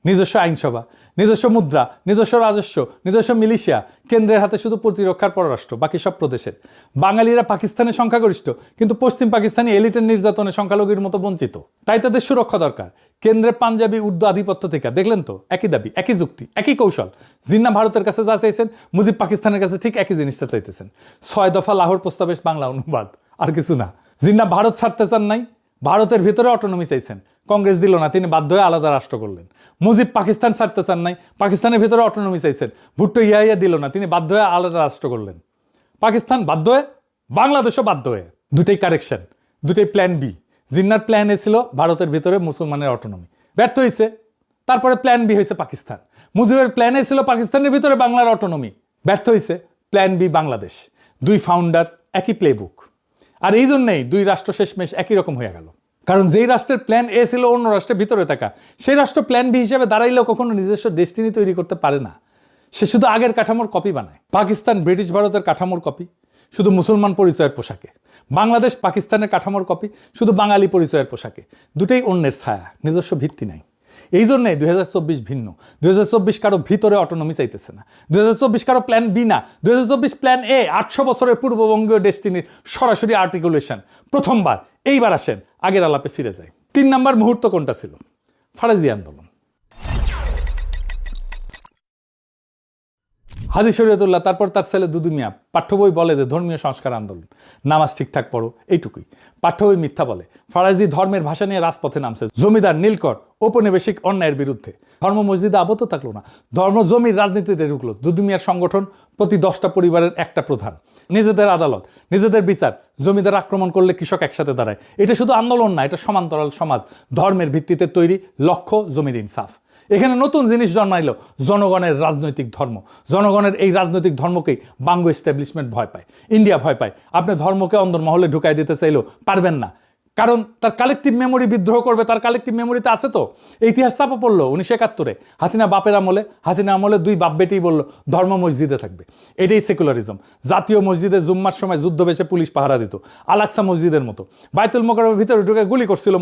নিজস্ব আইনসভা, নিজস্ব মুদ্রা, নিজস্ব রাজস্ব, নিজস্ব মিলিশিয়া, কেন্দ্রের হাতে শুধু প্রতিরক্ষার পররাষ্ট্র, বাকি সব প্রদেশের। বাঙালিরা পাকিস্তানের সংখ্যাগরিষ্ঠ, কিন্তু পশ্চিম পাকিস্তানি এলিটের নির্যাতনে সংখ্যালঘুর মতো বঞ্চিত, তাই তাদের সুরক্ষা দরকার কেন্দ্রের পাঞ্জাবি উর্দু আধিপত্য থেকে। দেখলেন তো, একই দাবি, একই যুক্তি, একই কৌশল। জিন্না ভারতের কাছে যা চাইছেন, মুজিব পাকিস্তানের কাছে ঠিক একই জিনিসটা চাইতেছেন। 6 দফা লাহোর প্রস্তাবের বাংলা অনুবাদ, আর কিছু না। জিন্না ভারত ছাড়তে চান নাই, ভারতের ভিতরে অটোনমি চাইছেন, কংগ্রেস দিল না, তিনি বাধ্য হয়ে আলাদা রাষ্ট্র করলেন। মুজিব পাকিস্তান ছাড়তে চান নাই, পাকিস্তানের ভিতরে অটোনমি চাইছেন, ভুট্টো ইয়া দিল না, তিনি বাধ্য হয়ে আলাদা রাষ্ট্র করলেন। পাকিস্তান বাধ্য হয়ে, বাংলাদেশও বাধ্য হয়ে। দুটাই কারেকশন, দুটাই প্ল্যান বি। জিন্নার প্ল্যান এ ছিল ভারতের ভিতরে মুসলমানের অটোনমি, ব্যর্থ হয়েছে। তারপরে প্ল্যান বি হয়েছে পাকিস্তান। মুজিবের প্ল্যান এ ছিল পাকিস্তানের ভিতরে বাংলার অটোনমি, ব্যর্থ হয়েছে। Plan B Bangladesh. 2 ফাউন্ডার, একই প্লেবুক। আর এই জন্যেই দুই রাষ্ট্র শেষমেশ একই রকম হয়ে গেল। কারণ যেই রাষ্ট্রের প্ল্যান এ ছিল অন্য রাষ্ট্রের ভিতরে থাকা, সেই রাষ্ট্র প্ল্যান বি হিসেবে দাঁড়াইলেও কখনো নিজস্ব ডেস্টিনি তৈরি করতে পারে না। সে শুধু আগের কাঠামোর কপি বানায়। পাকিস্তান ব্রিটিশ ভারতের কাঠামোর কপি, শুধু মুসলমান পরিচয়ের পোশাকে। বাংলাদেশ পাকিস্তানের কাঠামোর কপি, শুধু বাঙালি পরিচয়ের পোশাকে। দুটোই অন্যের ছায়া, নিজস্ব ভিত্তি নাই। এই জন্যই 2024 ভিন্ন। 2024 কারো ভিতরে অটোনমি চাইতেছে না। 2024 কারো প্ল্যান বি না। 2024 প্ল্যান এ, 800 বছরের পূর্ববঙ্গীয় ডেস্টিনির সরাসরি আর্টিকুলেশন। প্রথমবার এইবার আসেন আগের আলাপে ফিরে যায়। 3 নম্বর মুহূর্ত কোনটা ছিল? ফারাজি আন্দোলন। হাজী শরীয়তুল্লাহ, তারপর তার ছেলে দুদু মিয়া। পাঠ্য বই বলে যে ধর্মীয় সংস্কার আন্দোলন, নামাজ ঠিকঠাক পড়ো, এইটুকুই। পাঠ্য বই মিথ্যা বলে। ফারাজি ধর্মের ভাষা নিয়ে রাজপথে নামছে, জমিদার নীলকর ঔপনিবেশিক অন্যায়ের বিরুদ্ধে। ধর্ম মসজিদে আবদ্ধ থাকলো না, ধর্ম জমির রাজনীতিতে ঢুকলো। দুদু মিয়ার সংগঠন প্রতি 10টা পরিবারের একটা প্রধান, নিজেদের আদালত, নিজেদের বিচার। জমিদার আক্রমণ করলে কৃষক একসাথে দাঁড়ায়। এটা শুধু আন্দোলন না, এটা সমান্তরাল সমাজ, ধর্মের ভিত্তিতে তৈরি, লক্ষ্য জমির ইনসাফ। এখানে নতুন জিনিস জন্মাইল, জনগণের রাজনৈতিক ধর্ম। জনগণের এই রাজনৈতিক ধর্মকেই বাংলো এস্টাবলিশমেন্ট ভয় পায়, ইন্ডিয়া ভয় পায়। আপনি ধর্মকে অন্দরমহলে ঢুকাই দিতে চাইলেও পারবেন না, কারণ তার কালেকটিভ মেমোরি বিদ্রোহ করবে। তার কালেকটিভ মেমোরিতে আছে তো। ইতিহাস চাপা পড়লো 1971-এ হাসিনা বাপের আমলে। হাসিনা আমলে 2 বাপ বেটেই বলল ধর্ম মসজিদে থাকবে। এটাই সেকুলারিজম। জাতীয় মসজিদে জুম্মার সময় যুদ্ধবেশে পুলিশ পাহারা দিত, আলাক্সা মসজিদের মতো। বাইতুল মোকাররমের ভিতরে ঢুকে গুলি করছিল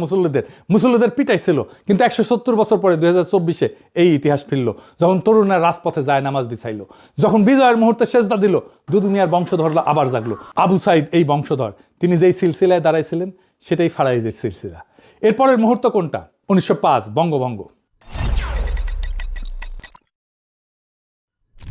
মুসল্লিদের পিটাইছিল। কিন্তু 170 বছর পরে 2024-এ এই ইতিহাস ফিরল, যখন তরুণরা রাজপথে যায় নামাজ বিছাইল, যখন বিজয়ের মুহূর্তে সেজদা দিল। দুদু মিয়ার বংশধররা আবার জাগলো। আবু সাইদ এই বংশধর, তিনি যেই সিলসিলায় দাঁড়াইছিলেন সেটাই ফারাইজের সিলসিলা। এরপরের মুহূর্ত কোনটা? 1905 বঙ্গভঙ্গ।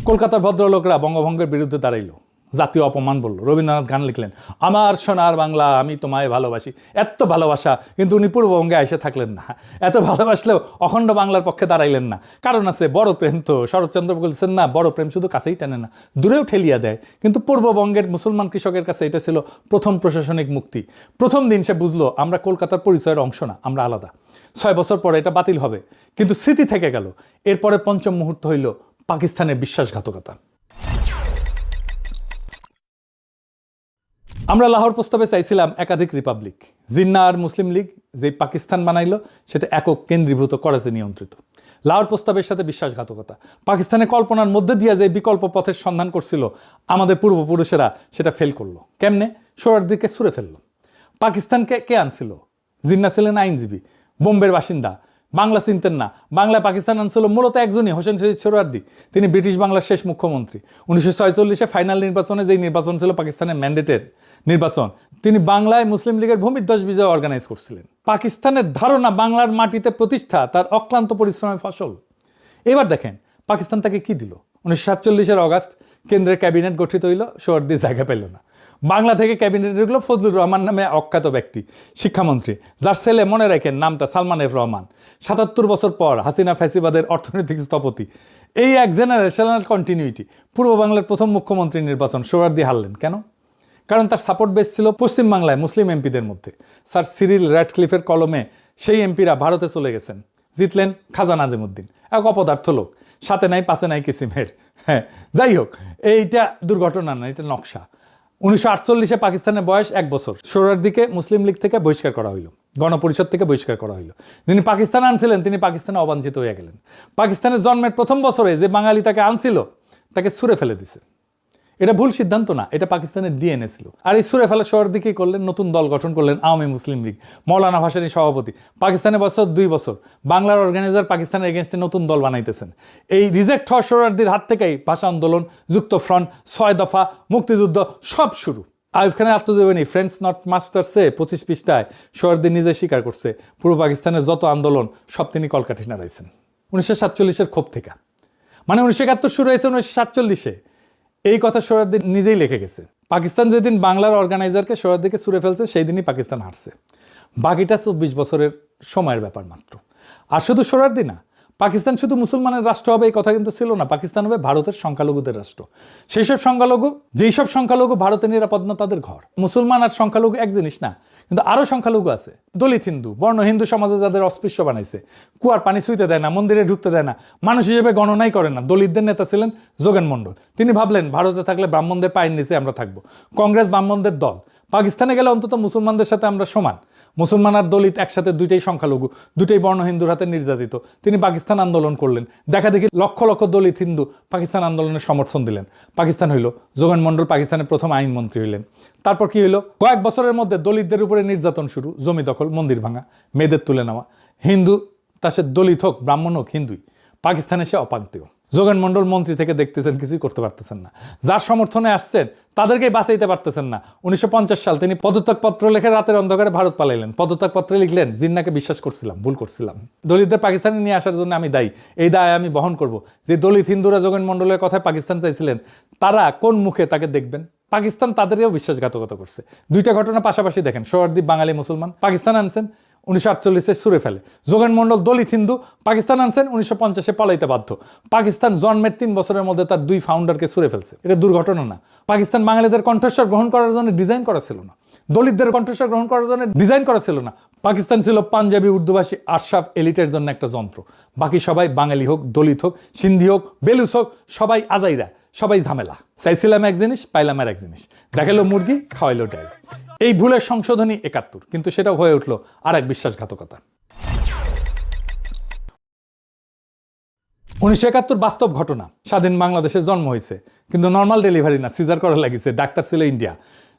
কলকাতার ভদ্রলোকরা বঙ্গভঙ্গের বিরুদ্ধে দাঁড়াইল, জাতীয় অপমান বলল। রবীন্দ্রনাথ গান লিখলেন, আমার সোনার বাংলা আমি তোমায় ভালোবাসি। এত ভালোবাসা, কিন্তু উনি পূর্ববঙ্গে এসে থাকলেন না। এত ভালোবাসলেও অখণ্ড বাংলার পক্ষে দাঁড়াইলেন না। কারণ আছে, বড় প্রেম তো। শরৎচন্দ্র বলছেন না, বড় প্রেম শুধু কাছেই টানে না, দূরেও ঠেলিয়া দেয়। কিন্তু পূর্ববঙ্গের মুসলমান কৃষকের কাছে এটা ছিল প্রথম প্রশাসনিক মুক্তি। প্রথম দিন সে বুঝলো আমরা কলকাতার পরিচয়ের অংশ না, আমরা আলাদা। 6 বছর পরে এটা বাতিল হবে, কিন্তু স্মৃতি থেকে গেল। এরপরে পঞ্চম মুহূর্ত হইল পাকিস্তানের বিশ্বাসঘাতকতা। আমরা লাহোর প্রস্তাবে চাইছিলাম একাধিক রিপাবলিক। জিন্না আর মুসলিম লীগ যে পাকিস্তান বানাইলো সেটা একক কেন্দ্রীভূত, করাচি নিয়ন্ত্রিত। লাহোর প্রস্তাবের সাথে বিশ্বাসঘাতকতা। পাকিস্তানের কল্পনার মধ্যে দিয়ে যে বিকল্প পথের সন্ধান করছিল আমাদের পূর্বপুরুষেরা, সেটা ফেল করলো। কেমনে? সোহরাওয়ার্দীকে ছুঁড়ে ফেললো। পাকিস্তানকে কে আনছিল? জিন্না ছিলেন আইনজীবী, বোম্বের বাসিন্দা, বাংলা চিনতেন না। বাংলায় পাকিস্তান আনছিল মূলত একজনই, হোসেন শহীদ সোহরাওয়ার্দী। তিনি ব্রিটিশ বাংলার শেষ মুখ্যমন্ত্রী। 1946-এ ফাইনাল নির্বাচনে, যেই নির্বাচন ছিল পাকিস্তানের ম্যান্ডেটের নির্বাচন, তিনি বাংলায় মুসলিম লীগের ভূমিধ্বস বিজয় অর্গানাইজ করছিলেন। পাকিস্তানের ধারণা বাংলার মাটিতে প্রতিষ্ঠা তার অক্লান্ত পরিশ্রমের ফসল। এবার দেখেন পাকিস্তান তাকে কি দিল। 1947-এর অগাস্ট কেন্দ্রের ক্যাবিনেট গঠিত হইল, সোহরাওয়ার্দী জায়গা পেল না। বাংলা থেকে ক্যাবিনেটে ঢুকলো ফজলুর রহমান নামে অখ্যাত ব্যক্তি, শিক্ষামন্ত্রী, যার ছেলে, মনে রাখেন নামটা, সালমান এফ রহমান। 77 বছর পর হাসিনা ফ্যাসিবাদের অর্থনৈতিক স্থপতি। এই এক জেনারেশনাল কন্টিনিউটি। পূর্ব বাংলার প্রথম মুখ্যমন্ত্রী নির্বাচন সোহরাওয়ার্দী হারলেন কেন? কারণ তার সাপোর্ট বেস ছিল পশ্চিমবাংলায় মুসলিম এমপিদের মধ্যে। স্যার সিরিল র্যাডক্লিফের কলমে সেই এমপিরা ভারতে চলে গেছেন। জিতলেন খাজা নাজিমুদ্দিন, এক অপদার্থ লোক, সাথে নাই পাশে নাই কিসিমের। হ্যাঁ, যাই হোক, এইটা দুর্ঘটনা না, এটা নকশা। 1948-এ পাকিস্তানের বয়স 1 বছর। সোহরাওয়ার্দীকে মুসলিম লীগ থেকে বহিষ্কার করা হইল, গণপরিষদ থেকে বহিষ্কার করা হইল। যিনি পাকিস্তান আনছিলেন তিনি পাকিস্তানে অবাঞ্ছিত হয়ে গেলেন। পাকিস্তানের জন্মের প্রথম বছরে যে বাঙালি তাকে আনছিল তাকে ছুঁড়ে ফেলে দিছে। এটা ভুল সিদ্ধান্ত না, এটা পাকিস্তানের ডিএনএ ছিল। আর এই ছুঁড়ে ফেলা সোহরাওয়ার্দী কি করলেন? নতুন দল গঠন করলেন, আওয়ামী মুসলিম লীগ। মৌলানা ভাসানী সভাপতি। পাকিস্তানের বছর 2 বছর। বাংলার অর্গানাইজার পাকিস্তানের এগেনস্টে নতুন দল বানাইতেছেন। এই রিজেক্ট হওয়া সোহরাওয়ার্দীর হাত থেকেই ভাষা আন্দোলন, যুক্ত ফ্রন্ট, 6 দফা, মুক্তিযুদ্ধ সব শুরু। আইয়ুব খানের আত্মজীবনী ফ্রেন্ডস নট মাস্টার্সে 25 পৃষ্ঠায় সোহরাওয়ার্দী নিজে স্বীকার করছে পূর্ব পাকিস্তানের যত আন্দোলন সব তিনি কলকাঠি নাড়াইছেন 1947-এর ক্ষোভ থেকে। মানে 1971 শুরু হয়েছে 1947-এ। এই কথা সোহরাওয়ার্দী নিজেই লিখে গেছে। পাকিস্তান যেদিন বাংলার অর্গানাইজারকে সোহরাওয়ার্দীকে ছুঁড়ে ফেলছে সেই দিনই পাকিস্তান হারছে। বাকিটা 24 বছরের সময়ের ব্যাপার মাত্র। আর শুধু সোহরাওয়ার্দী না, পাকিস্তান শুধু মুসলমানের রাষ্ট্র হবে এই কথা কিন্তু ছিল না, পাকিস্তান হবে ভারতের সংখ্যালঘুদের রাষ্ট্র। সেই সব সংখ্যালঘু, যেই সব সংখ্যালঘু ভারতে নিরাপদ না তাদের ঘর। মুসলমান আর সংখ্যালঘু এক জিনিস না, কিন্তু আরো সংখ্যালঘু আছে, দলিত হিন্দু, বর্ণ হিন্দু সমাজে যাদের অস্পৃশ্য বানাইছে, কুয়ার পানি ছুঁইতে দেয় না, মন্দিরে ঢুকতে দেয় না, মানুষ হিসেবে গণনাই করে না। দলিতদের নেতা ছিলেন যোগেন মন্ডল। তিনি ভাবলেন ভারতে থাকলে ব্রাহ্মণদের পায়ের নিচে আমরা থাকবো, কংগ্রেস ব্রাহ্মণদের দল, পাকিস্তানে গেলে অন্তত মুসলমানদের সাথে আমরা সমান। মুসলমান আর দলিত একসাথে, দুইটাই সংখ্যালঘু, দুইটাই বর্ণ হিন্দুর হাতে নির্যাতিত। তিনি পাকিস্তান আন্দোলন করলেন, দেখা দেখি লক্ষ লক্ষ দলিত হিন্দু পাকিস্তান আন্দোলনের সমর্থন দিলেন। পাকিস্তান হইল, যোগেন মন্ডল পাকিস্তানের প্রথম আইনমন্ত্রী হইলেন। তারপর কি হইল, কয়েক বছরের মধ্যে দলিতদের উপরে নির্যাতন শুরু, জমি দখল, মন্দির ভাঙা, মেয়েদের তুলে নেওয়া। হিন্দু তা সে দলিত হোক, ব্রাহ্মণ হোক, হিন্দুই, পাকিস্তানে সে অপান্তীয়। যোগেন মন্ডল মন্ত্রী থেকে দেখতেছেন, কিছুই করতে পারতেছেন না। যার সমর্থনে আসছেন তাদেরকেই বাঁচাইতে পারতেছেন না। 1950 সাল তিনি পদত্যাগপত্র লিখে রাতের অন্ধকারে ভারত পালাইলেন। পদত্যাগপত্রে লিখলেন, জিন্নাকে বিশ্বাস করছিলাম, ভুল করছিলাম, দলিতদের পাকিস্তানে নিয়ে আসার জন্য আমি দায়ী, এই দায় আমি বহন করব। যে দলিত হিন্দুরা যোগেন মন্ডলের কথায় পাকিস্তান চাইছিলেন, তারা কোন মুখে তাকে দেখবেন? পাকিস্তান তাদেরও বিশ্বাসঘাতকতা করছে। দুইটা ঘটনা পাশাপাশি দেখেন, সোহরাদ্বীপ বাঙালি মুসলমান, পাকিস্তান আনছেন 1948 ছুড়ে ফেলে। যোগেন মন্ডল দলিত হিন্দু, পাকিস্তান আনছেন 1950 পালাইতে বাধ্য। পাকিস্তান জন্মের 3 বছরের মধ্যে তার 2 ফাউন্ডারকে ছুড়ে ফেলছে। এটা দুর্ঘটনা না। পাকিস্তান বাঙালিদের কণ্ঠস্বর গ্রহণ করার জন্য ডিজাইন করা ছিল না, দলিতদের কণ্ঠস্বর গ্রহণ করার জন্য ডিজাইন করা ছিল না। পাকিস্তান ছিল পাঞ্জাবি উর্দুভাষী আশরাফ এলিটের জন্য একটা যন্ত্র। বাকি সবাই বাঙালি হোক, দলিত হোক, সিন্ধি হোক, বেলুচ হোক, সবাই আজাইরা, সবাই ঝামেলা। চাইছিলাম এক জিনিস, পাইলাম আর এক জিনিস, দেখালো মুরগি, খাওয়াইলো ডাল। এই ভুলের সংশোধনী 71, কিন্তু সেটাও হয়ে উঠলো আর এক বিশ্বাসঘাতকতা। 1971 বাস্তব ঘটনা। স্বাধীন বাংলাদেশে জন্ম হয়েছে, কিন্তু নর্মাল ডেলিভারি না, সিজার করা লাগিছে। ডাক্তার ছিল ইন্ডিয়া।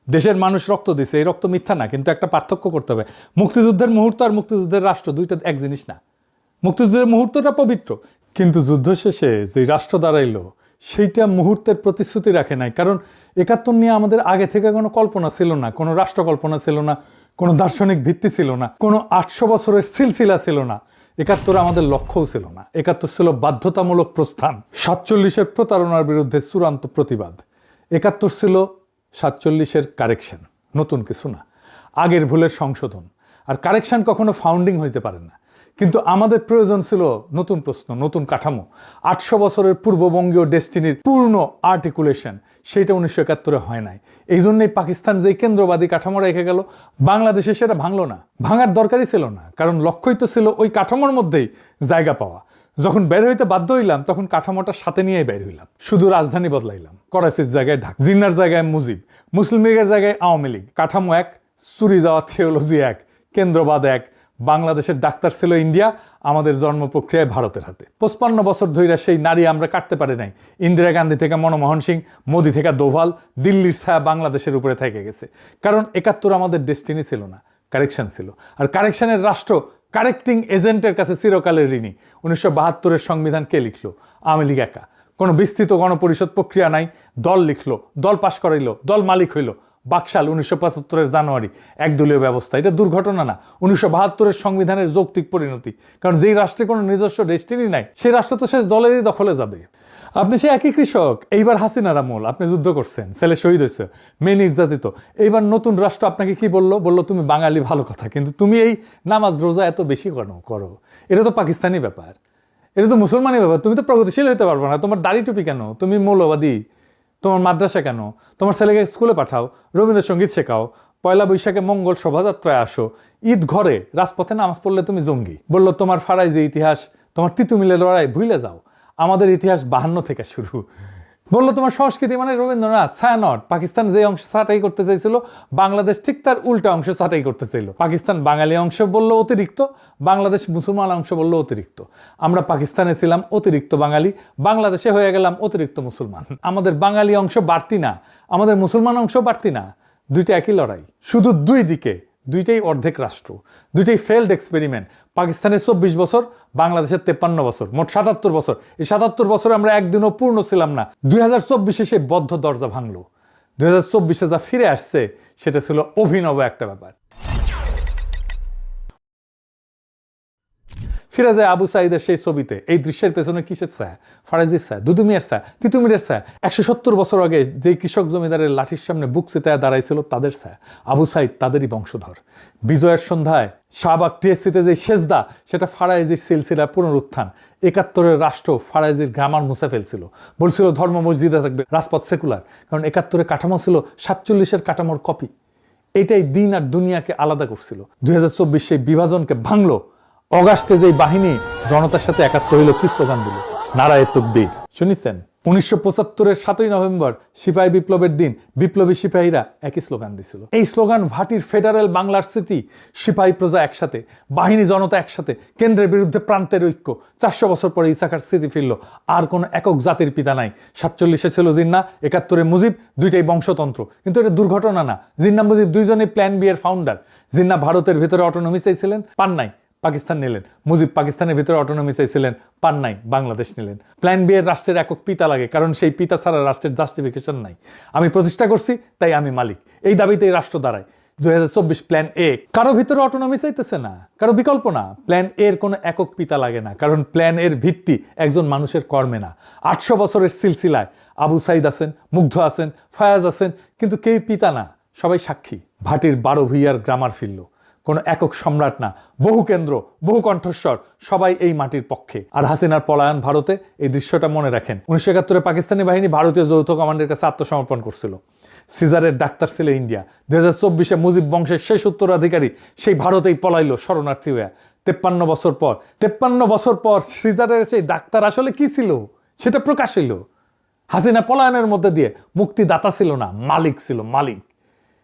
দেশের মানুষ রক্ত দিছে, এই রক্ত মিথ্যা না, কিন্তু একটা পার্থক্য করতে হবে। মুক্তিযুদ্ধের মুহূর্ত আর মুক্তিযুদ্ধের রাষ্ট্র দুইটা এক জিনিস না। মুক্তিযুদ্ধের মুহূর্তটা পবিত্র, কিন্তু যুদ্ধ শেষে যে রাষ্ট্র দাঁড়াইলো সেইটা মুহূর্তের প্রতিশ্রুতি রাখে নাই। কারণ 71 নিয়ে আমাদের আগে থেকে কোনো কল্পনা ছিল না, কোনো রাষ্ট্র কল্পনা ছিল না, কোনো দার্শনিক ভিত্তি ছিল না, কোনো 800 বছরের সিলসিলা ছিল না। 71 আমাদের লক্ষ্যও ছিল না। 71 ছিল বাধ্যতামূলক প্রস্থান, 47-এর প্রতারণার বিরুদ্ধে চূড়ান্ত প্রতিবাদ। 71 ছিল 47-এর কারেকশন, নতুন কিছু না, আগের ভুলের সংশোধন। আর কারেকশন কখনো ফাউন্ডিং হইতে পারে না, কিন্তু আমাদের প্রয়োজন ছিল নতুন প্রশ্ন, নতুন কাঠামো। 800 বছরের পূর্ববঙ্গীয় ডেস্টিনির পূর্ণ আর্টিকুলেশন, সেটা 1971 হয় নাই। এই জন্যই পাকিস্তান যেই কেন্দ্রবাদী কাঠামো রেখে গেল, বাংলাদেশে সেটা ভাঙলো না, ভাঙার দরকারই ছিল না। কারণ লক্ষ্যই তো ছিল ওই কাঠামোর মধ্যেই জায়গা পাওয়া। যখন বের হইতে বাধ্য হইলাম, তখন কাঠামোটা সাথে নিয়েই বের হইলাম। শুধু রাজধানী বদলাইলাম, করাচির জায়গায় ঢাকা, জিন্নার জায়গায় মুজিব, মুসলিম লীগের জায়গায় আওয়ামী লীগ। কাঠামো এক, চুরি যাওয়া থিওলজি এক, কেন্দ্রবাদ এক। বাংলাদেশের ডাক্তার ছিল ইন্ডিয়া, আমাদের জন্ম প্রক্রিয়ায় ভারতের হাতে। 55 বছর ধরে সেই নারী আমরা কাটতে পারি নাই। ইন্দিরা গান্ধী থেকে মনমোহন সিং, মোদি থেকে দোভাল, দিল্লির ছায়া বাংলাদেশের উপরে থেকে গেছে। কারণ 71 আমাদের ডেস্টিনি ছিল না, কারেকশন ছিল। আর কারেকশনের রাষ্ট্র কারেক্টিং এজেন্টের কাছে চিরকালের ঋণী। 1972-এর সংবিধান কে লিখলো? আওয়ামী লীগ একা। কোনো বিস্তৃত গণপরিষদ প্রক্রিয়া নাই, দল লিখলো, দল পাশ করাইলো, দল মালিক হইল। বাকশাল 1975-এর জানুয়ারি, একদলীয় ব্যবস্থা। এটা দুর্ঘটনা না, 1972-এর সংবিধানের যৌক্তিক পরিণতি। কারণ যেই রাষ্ট্রে কোনো নিজস্ব ডেস্টিনি নাই, সেই রাষ্ট্র তো শেষ দলেরই দখলে যাবে। আপনি সে একই কৃষক, এইবার হাসিনার আমল, আপনি যুদ্ধ করছেন, ছেলে শহীদ হয়েছে, মেয়ে নির্যাতিত। এইবার নতুন রাষ্ট্র আপনাকে কি বললো? বললো তুমি বাঙালি, ভালো কথা, কিন্তু তুমি এই নামাজ রোজা এত বেশি করো। এটা তো পাকিস্তানি ব্যাপার, এটা তো মুসলমানি ব্যাপার। তুমি তো প্রগতিশীল হতে পারবে না। তোমার দাড়ি টুপি কেন? তুমি মৌলবাদী। তোমার মাদ্রাসা কেন? তোমার ছেলেকে স্কুলে পাঠাও, রবীন্দ্রসঙ্গীত শেখাও, পয়লা বৈশাখে মঙ্গল শোভাযাত্রায় আসো, ঈদ ঘরে রাজপথে নামাজ পড়লে তুমি জঙ্গি। বললো তোমার ফারাই যে ইতিহাস, তোমার তিতুমিলের লড়াই ভুলে যাও, আমাদের ইতিহাস 52 থেকে শুরু। বললো তোমার সংস্কৃতি মানে রবীন্দ্রনাথ, ছায়ানট। পাকিস্তান যে অংশ ছাঁটাই করতে চাইছিল, বাংলাদেশ ঠিক তার উল্টা অংশ ছাঁটাই করতে চাইল। পাকিস্তান বাঙালি অংশ বললো অতিরিক্ত, বাংলাদেশ মুসলমান অংশ বললো অতিরিক্ত। আমরা পাকিস্তানে ছিলাম অতিরিক্ত বাঙালি, বাংলাদেশে হয়ে গেলাম অতিরিক্ত মুসলমান। আমাদের বাঙালি অংশ বাড়তি না, আমাদের মুসলমান অংশ বাড়তি না, দুইটা একই লড়াই, শুধু দুই দিকে, দুইটাই অর্ধেক রাষ্ট্র, দুইটাই ফেল্ড এক্সপেরিমেন্ট। পাকিস্তানের 24 বছর, বাংলাদেশের 53 বছর, মোট 77 বছর। এই 77 বছরে আমরা একদিনও পূর্ণ ছিলাম না। 2024-এ সে বদ্ধ দরজা ভাঙলো। 2024-এ যা ফিরে আসছে সেটা ছিল অভিনব একটা ব্যাপার। ফিরে যায় আবু সাইদের সেই ছবিতে। এই দৃশ্যের পেছনে কিসের ছায়া? ফারাজির ছায়া, দুদুমিয়ার ছায়া, তিতুমিরের ছায়া। 170 বছর আগে যে কৃষক জমিদারের লাঠির সামনে বুক চিতায় দাঁড়াইছিল তাদের ছায়া। আবু সাইদ তাদেরই বংশধর। বিজয়ের সন্ধ্যায় শাহবাগ টিএসসিতে যে সেজদা, সেটা ফারাইজির সিলসিলা পুনরুত্থান। 71-এর রাষ্ট্র ফারাইজির গ্রামার মুছে ফেলছিল, বলছিল ধর্ম মসজিদে থাকবে, রাজপথ সেকুলার। কারণ 71-এর কাঠামো ছিল 47-এর কাঠামোর কপি। এটাই দিন আর দুনিয়াকে আলাদা করছিল। 2024 সেই বিভাজনকে ভাঙলো। অগাস্টে যেই বাহিনী জনতার সাথে একাত্ম হইল, কি স্লোগান দিল? নারায়ে তাকবীর। শুনেছেন? 1975-এর 7ই নভেম্বর সিপাহী বিপ্লবের দিন বিপ্লবী সিপাহীরা একই স্লোগান দিছিল। এই স্লোগান ভাটির ফেডারেল বাংলার স্মৃতি। সিপাহী প্রজা একসাথে, বাহিনী জনতা একসাথে, কেন্দ্রের বিরুদ্ধে প্রান্তের ঐক্য। 400 বছর পরে ইসাখার স্মৃতি ফিরল। আর কোনো একক জাতির পিতা নাই। 47-এ ছিল জিন্নাহ, 71-এ মুজিব, দুইটাই বংশতন্ত্র। কিন্তু এটা দুর্ঘটনা না। জিন্নাহ মুজিব দুইজনেই প্ল্যান বি এর ফাউন্ডার। জিন্নাহ ভারতের ভিতরে অটোনমি চাইছিলেন, পান নাই, পাকিস্তান নিলেন। মুজিব পাকিস্তানের ভিতরে অটোনমি চাইছিলেন, পান নাই, বাংলাদেশ নিলেন। প্ল্যান বি এর রাষ্ট্রের একক পিতা লাগে, কারণ সেই পিতা ছাড়া রাষ্ট্রের জাস্টিফিকেশন নাই। আমি প্রতিষ্ঠা করছি, তাই আমি মালিক, এই দাবিতেই রাষ্ট্র দাঁড়ায়। 2024 প্ল্যান এ। কারো ভিতরে অটোনমি চাইতেছে না, কারো বিকল্প না। প্ল্যান এর কোনো একক পিতা লাগে না, কারণ প্ল্যান এর ভিত্তি একজন মানুষের কর্মে না। 800 বছরের সিলসিলায় আবু সাইদ আছেন, মুগ্ধ আছেন, ফায়াজ আছেন, কিন্তু কেউ পিতা না, সবাই সাক্ষী। ভাটির 12 ভূঁইয়ার গ্রামার ফিরল। কোনো একক সম্রাট না, বহু কেন্দ্র, বহু কণ্ঠস্বর, সবাই এই মাটির পক্ষে। আর হাসিনার পলায়ন ভারতে, এই দৃশ্যটা মনে রাখেন। 1971-এ পাকিস্তানি বাহিনী ভারতীয় যৌথ কমান্ডের কাছে আত্মসমর্পণ করছিল। সিজারের ডাক্তার ছিল ইন্ডিয়া। 2024-এ মুজিব বংশের শেষ উত্তরাধিকারী সেই ভারতেই পলাইলো শরণার্থী হয়ে। 53 বছর পর সিজারের সেই ডাক্তার আসলে কি ছিল সেটা প্রকাশ হইল। হাসিনা পলায়নের মধ্যে দিয়ে মুক্তিদাতা ছিল না, মালিক ছিল, মালিক।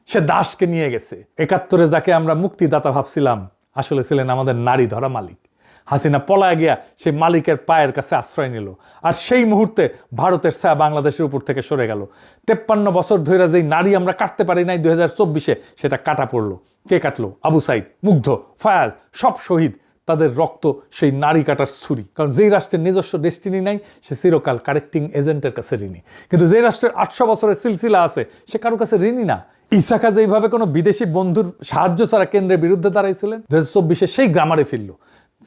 সে দাসকে নিয়ে গেছে। 71-এ যাকে আমরা মুক্তিদাতা ভাবছিলাম, আসলে ছিলেন আমাদের নারী ধরা মালিক। হাসিনা পলায় গিয়া সেই মালিকের পায়ের কাছে আশ্রয় নিল। আর সেই মুহূর্তে ভারতের ছায়া বাংলাদেশের উপর থেকে সরে গেল। 53 বছর ধরে যেই নারী আমরা কাটতে পারি নাই, 2024-এ সেটা কাটা পড়লো। কে কাটলো? আবু সাইদ, মুগ্ধ, ফায়াজ, সব শহীদ। তাদের রক্ত সেই নারী কাটার ছুরি। কারণ যেই রাষ্ট্রের নিজস্ব ডেস্টিনি নাই, সে চিরকাল কারেক্টিং এজেন্টের কাছে ঋণী। কিন্তু যে রাষ্ট্রের 800 বছরের সিলসিলা আছে, সে কারো কাছে ঋণী না। ইসাকা যেইভাবে কোনো বিদেশি বন্ধুর সাহায্য ছাড়া কেন্দ্রের বিরুদ্ধে দাঁড়াইছিলেন, 2024-এ সেই গ্রামারে ফিরল।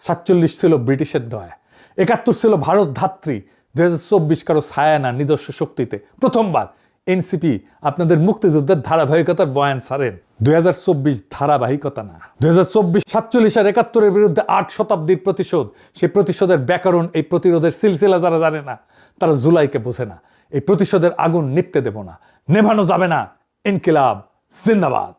47 ছিল ব্রিটিশের দয়া, 71 ছিল ভারত ধাত্রী, 2024 কারো ছায়া না, নিজস্ব শক্তিতে। প্রথমবার এনসিপি আপনাদের মুক্তিযুদ্ধের ধারাবাহিকতার বয়ান ছাড়েন। 2024 ধারাবাহিকতা না। 2024 47 আর 71-এর বিরুদ্ধে 8 শতাব্দীর প্রতিশোধ। সেই প্রতিশোধের ব্যাকরণ, এই প্রতিরোধের সিলসিলা যারা জানে না, তারা জুলাইকে বোঝে না। এই প্রতিশোধের আগুন নিভতে দেব না, নেভানো যাবে না। ইনকিলাব জিন্দাবাদ।